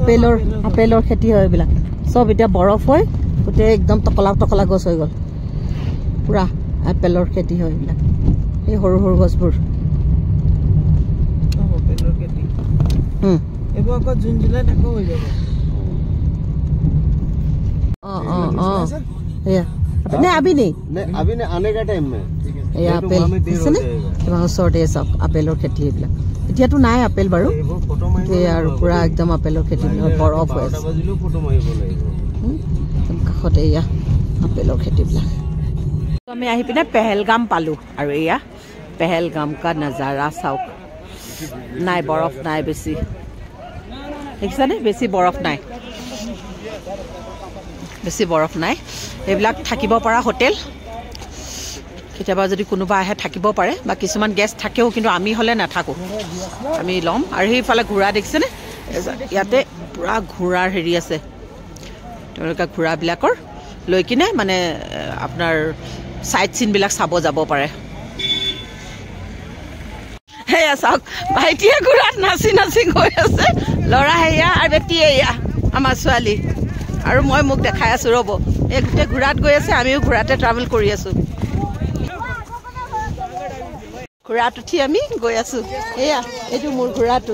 আপেলৰ খেতি হয় এইবিলাক সব এতিয়া বৰফ হয় গোটে একদম টকলা গছ হৈ গল পুৰা আপেলৰ খেতি হয় এইবিলাক এই সৰু গছবোৰ আপেলৰ খেতি এবোৰ আকৌ জুন জুলাই থাকো হৈ যাব या नहीं अभी नहीं आने का टाइम में या आपेल इसने वहां सॉर्टे सब आपेलर खेती हेबला एतियाটো নাই আপেল বাৰু এই আৰু পুৰা একদম আপেলৰ খেতি বৰফ হৈ আছে ফটো মাৰিব লাগিব কাখতে ইয়া আপেলৰ খেতিবিলাক আমি আহি পিনে পেহেলগাম পালো আৰু ইয়া পেহেলগাম কা নজাৰা চাওক নাই বৰফ নাই বেছি দেখিছানে বেছি বৰফ নাই বেছি বৰফ নাই এইবিলাক থাকিব পৰা হোটেল কেতিয়াবা যদি কোনোবা আহে থাকিব পাৰে বা কিছুমান গেষ্ট থাকেও কিন্তু আমি হলে নাথাকো আমি লম আৰু সেইফালে ঘোঁৰা দেখিছেনে ইয়াতে পুৰা ঘোঁৰাৰ হেৰি আছে তেওঁলোকে ঘোঁৰাবিলাকৰ লৈ কিনে মানে আপোনাৰ সাইট সিন বিলাক চাব যাব পাৰে হেয়া চাওক ভাইটিয়ে ঘোঁৰাত নাচি গৈ আছে ল'ৰা হেয়া আৰু বেটি এয়া আমাৰ ছোৱালী আৰু মই মোক দেখাই আছো ৰব এই গুটে ঘোঁৰাত গৈ আছে আমিও ঘোঁৰাতে ট্ৰাভেল কৰি আছো ঘোঁৰাত উঠি আমি গৈ আছো এয়া এইটো মোৰ ঘোঁৰাটো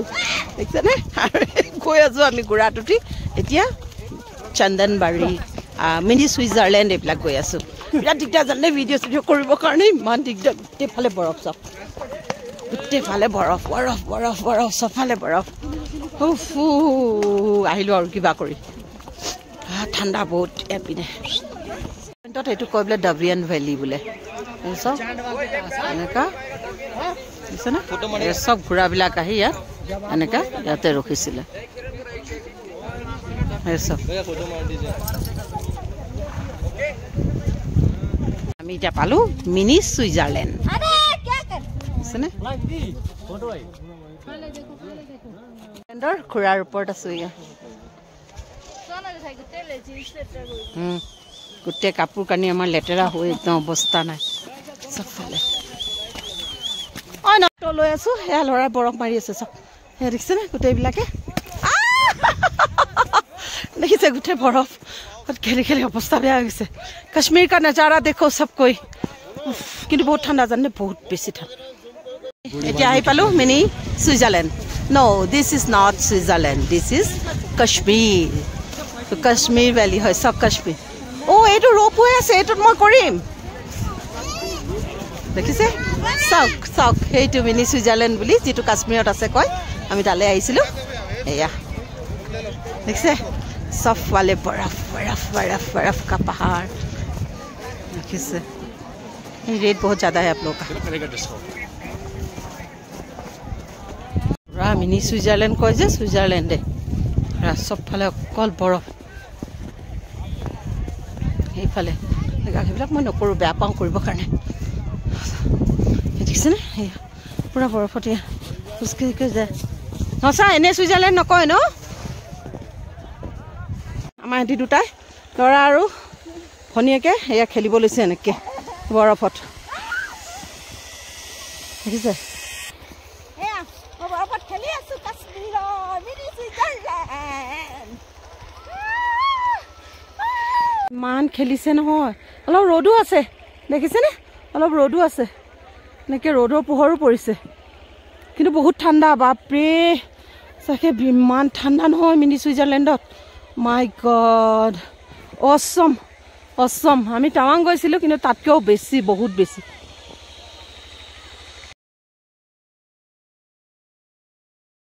দেখিছেনে আৰু গৈ আছো আমি ঘোঁৰাত উঠি এতিয়া চন্দনবাৰী মিনি সুইজাৰলেণ্ড এইবিলাক গৈ আছো বিৰাট দিগদাৰ জানে ভিডিঅ' কৰিবৰ কাৰণে ইমান দিগদাৰ গোটেইফালে বৰফ চব গোটেইফালে বৰফ চবফালে বৰফ আহিলো আৰু কিবা কৰি ঠাণ্ডা বহুত এপিনে এইটো কয় বোলে ডাবিয়ান ভেলি বোলে চব এনেকা চব ঘোঁৰাবিলাক আহি ইয়াত এনেকা ইয়াতে ৰখিছিলে আমি এতিয়া পালো মিনি সুইজাৰলেণ্ড ঘোঁৰাৰ ওপৰত আছো ইয়াত গোটেই কাপোৰ কানি আমাৰ লেতেৰা হৈ একদম অৱস্থা নাই চবফালে লৈ আছো সেয়া ল'ৰা বৰফ মাৰি আছে চব সেয়া দেখিছেনে গোটেইবিলাকে দেখিছে গোটেই বৰফ খেলি অৱস্থা বেয়া হৈ গৈছে কাশ্মীৰ কা নজাৰা দেখো চবকৈ কিন্তু বহুত ঠাণ্ডা জানে বহুত বেছি ঠাণ্ডা এতিয়া আহি পালো mini Switzerland no this is not Switzerland this is Kashmir Kashmir valley হয় সব কাশ্মীৰ এইটো ৰোপৱে আছে এইটোত মই কৰিম দেখিছে চাওক সেইটো মিনি সুইজাৰলেণ্ড বুলি যিটো কাশ্মীৰত আছে কয় আমি তালৈ আহিছিলো এয়া দেখিছে চবফালে बर्फ का पहाड़ देखिए रेट बहुत ज़्यादा है आप लोग का मिनी सुइजारलैंड कय जे सुइजारलैंडे सब फाले अकल बरफ এইফালে সেইবিলাক মই নকৰো বেয়া পাওঁ কৰিবৰ কাৰণে দেখিছে নে পুৰা বৰফত খোজকাঢ়ি যায় নচা এনে সুইজাৰলেণ্ড নকয় ন আমাৰ এটি দুটাই ল'ৰা আৰু ভনীয়েকে এয়া খেলিব লৈছে এনেকৈ বৰফত দেখিছে বৰফত খেলি আছো কাশ্মীৰৰ মিনি সুইজাৰলেণ্ড মান খেলিছে নহয় অলপ ৰ'দো আছে দেখিছেনে অলপ ৰ'দো আছে এনেকৈ ৰ'দৰ পোহৰো পৰিছে কিন্তু বহুত ঠাণ্ডা বাপৰে চাগে ইমান ঠাণ্ডা নহয় মিনি সুইজাৰলেণ্ডত মাই গড অসম আমি টাৱাং গৈছিলোঁ কিন্তু তাতকৈও বেছি বহুত বেছি